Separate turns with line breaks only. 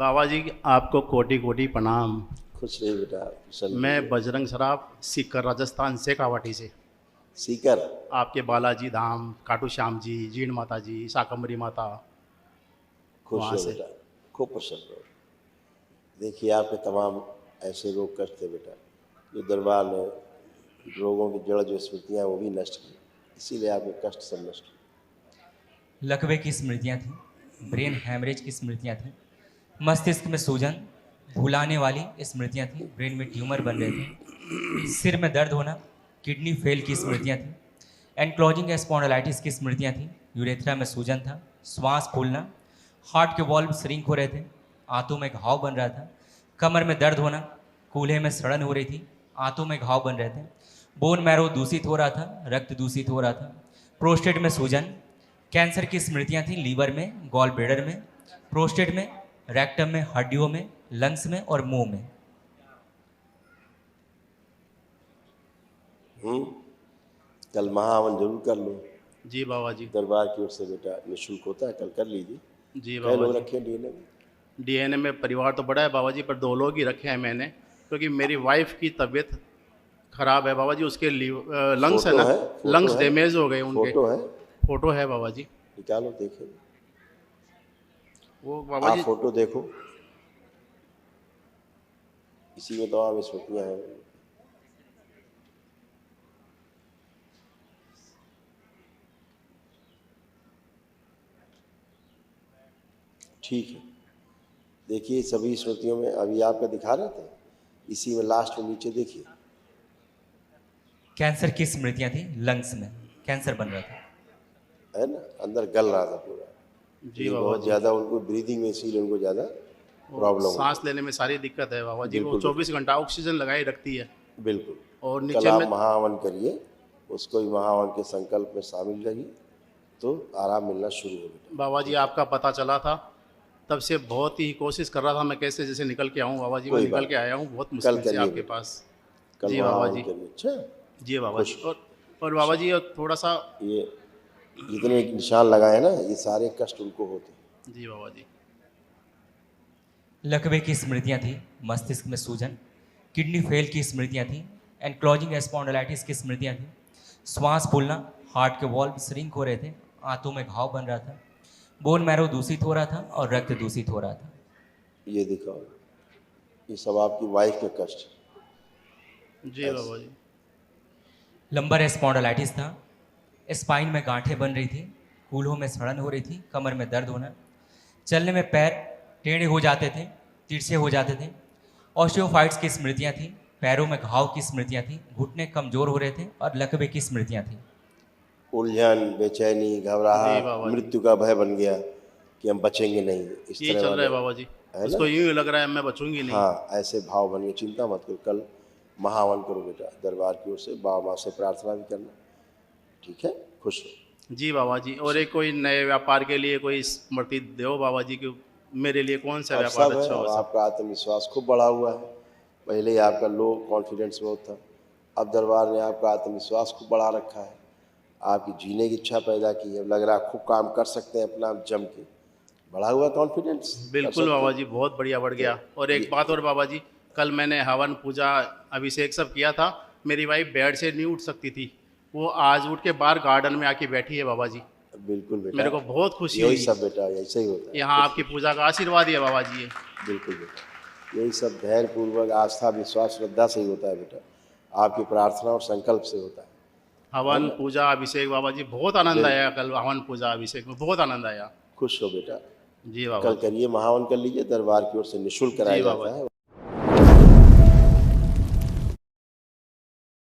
बाबा जी आपको कोटि कोटि प्रणाम।
खुश रहिए बेटा, प्रसन्न
मैं
रहिए।
बजरंग सराफ सीकर राजस्थान शेखावाटी से
सीकर।
आपके बालाजी धाम, खाटू श्याम जी, जीण माता जी, शाकंभरी माता,
खुश
वहाँ
रहो
से।
बेटा, खूब प्रसन्न रहो। देखिए आपके तमाम ऐसे रोग कष्ट थे बेटा, जो दरबार ने रोगों की जड़ जो स्मृतियाँ वो भी नष्ट की, इसीलिए आपके कष्ट सब नष्ट हुए।
लकवे की स्मृतियाँ थीं, ब्रेन हैमरेज की स्मृतियाँ थीं, मस्तिष्क में सूजन, भुलाने वाली स्मृतियाँ थीं, ब्रेन में ट्यूमर बन रहे थे, सिर में दर्द होना, किडनी फेल की स्मृतियाँ थीं, एनक्लोजिंग स्पॉन्डिलाइटिस की स्मृतियाँ थीं, यूरेथ्रा में सूजन था, श्वास फूलना, हार्ट के वॉल्व श्रिंक हो रहे थे, आंतों में घाव बन रहा था, कमर में दर्द होना, कूल्हे में सड़न हो रही थी, आंतों में घाव बन रहे थे, बोन मैरो दूषित हो रहा था, रक्त दूषित हो रहा था, प्रोस्टेट में सूजन, कैंसर की स्मृतियां थीं लीवर में, गॉल ब्लैडर में, प्रोस्टेट में, रेक्टम में, हड्डियों में, लंग्स में और मुंह में।
कल महाहवन जरूर कर लो,
जी बाबा जी।
दरबार की ओर से बेटा, निःशुल्क होता है, कल कर लीजिए।
जी
कई
बाबा
लोग
जी।
रखे डीएनए में।
डीएनए में परिवार तो बड़ा है बाबा जी, पर 2 लोग ही रखे हैं मैंने, क्योंकि मेरी वाइफ की तबीयत खराब है बाबा जी। उसके लंग्स है
फोटो
ना,
है, फोटो
लंग्स
है,
डैमेज हो गए उनके।
फोटो है,
फोटो है बाबा जी।
निकालो देखें।
वो बाबा
आप
जी।
फोटो देखो, इसी में तमाम स्मृतियाँ हैं। ठीक है, देखिए सभी स्मृतियों में अभी आपका दिखा रहे थे, इसी में लास्ट में नीचे देखिए।
कैंसर की स्मृतियां थीं लंग्स में, कैंसर बन रहा था।
है ना, अंदर गल रहा था पूरा।
जी
ये
बाबा
बहुत
जी।
ज़्यादा उनको ब्रीदिंग में, इसीलिए उनको ज़्यादा
वो
प्रॉब्लम
सांस
होती
लेने में सारी दिक्कत है बाबा
है।
जी। वो
बिल्कुल
24
बेटा,
घंटा ऑक्सीजन लगाए रखती है।
बिल्कुल।
और
कल
नीचे
आप
में।
महाहवन करिए, उसको भी महाहवन के संकल्प में शामिल रहिए, तो आराम मिलना शुरू हो बेटा।
बाबा जी
ठीक है,
आपका पता चला था, तब से बहुत ही कोशिश कर रहा था मैं कैसे जैसे निकल के आऊँ बाबा जी। मैं
कोई
निकल
बात
के
नहीं,
आया हूँ बहुत
कल
मुश्किल से
करिए
आपके
बेटा,
पास।
कल
जी बाबा
महाहवन
जी।
करिए। अच्छा,
जी बाबा जी।
खुश।
और बाबा जी और थोड़ा सा।
ये जितने निशान लगाए हैं ना, ये सारे कष्ट उनको होते हैं।
जी बाबा जी।
लकवे की स्मृतियां थीं, मस्तिष्क में सूजन, किडनी फेल की स्मृतियां थीं, एनक्लोजिंग स्पॉन्डिलाइटिस की स्मृतियां थीं, श्वास फूलना, हार्ट के वॉल्व श्रिंक हो रहे थे, आंतों में घाव बन रहा था, बोन मैरो दूषित हो रहा था और रक्त दूषित हो रहा था।
ये दिखाओ, ये सब आपकी वाइफ के कष्ट
जी
ऐसे।
बाबा जी।
लंबर स्पॉन्डिलाइटिस था, स्पाइन में गांठें बन रही थी, कूल्हों में सड़न हो रही थी, कमर में दर्द होना, चलने में पैर टेढ़े हो जाते थे, तिरछे हो जाते थे, ऑस्टियोफाइट्स की स्मृतियां थी, पैरों में घाव की स्मृतियां थी, घुटने कमजोर हो रहे थे और लकवे की स्मृतियां थी।
उलझन, बेचैनी,
जी
घबराहट,
बाबा जी।
मृत्यु का भय बन गया कि हम बचेंगे नहीं, इस
यही
तरह
चल रहा
वाले,
है बाबा जी।
है ना।
उसको यूं ही लग रहा है मैं बचूंगी नहीं।
हाँ, ऐसे भाव बन गए। चिंता मत करो, कल महाहवन करो बेटा, दरबार की ओर से बाबा माँ से प्रार्थना भी करना। ठीक है, खुश रहो।
जी बाबा जी। और एक कोई नए व्यापार के लिए कोई स्मृति दो बाबा जी कि मेरे लिए कौन सा
अब
व्यापार
सब है,
अच्छा
अब
हो सब।
आपका आत्मविश्वास खूब बढ़ा हुआ है। पहले ही आपका लो कॉन्फिडेंस बहुत था, अब दरबार ने आपका आत्मविश्वास खूब बढ़ा रखा है, आपकी जीने की इच्छा पैदा की है। लग रहा है खूब काम कर सकते हैं अपना जम के, बढ़ा हुआ कॉन्फिडेंस, कर
बिल्कुल
सकते
बाबा
हैं।
जी, बहुत बढ़िया बढ़
तो
गया। और एक
ये
बात और बाबा जी, कल मैंने हवन पूजा अभिषेक सब किया था। मेरी वाइफ बेड से नहीं उठ सकती थी, वो आज उठ के बाहर गार्डन में आके बैठी है बाबा जी।
बिल्कुल बेटा,
मेरे को बहुत खुशी
यही
हुई।
सब बेटा, ऐसे ही होता है।
यहाँ आपकी पूजा का आशीर्वाद ही है बाबा जी ये।
बिल्कुल बेटा, यही सब धैर्यपूर्वक आस्था, विश्वास, श्रद्धा से ही होता है बेटा, आपकी प्रार्थना और संकल्प से होता है
हवन
ना।
पूजा अभिषेक बाबा जी बहुत आनंद
बिल्कुल,
आया। कल हवन पूजा अभिषेक में बहुत आनंद आया।
खुश हो बेटा।
जी बाबा
कल
जी।
करिए, महाहवन कर लीजिए, दरबार की ओर से निःशुल्क कराया
जी बाबा
जाता
जी।
है।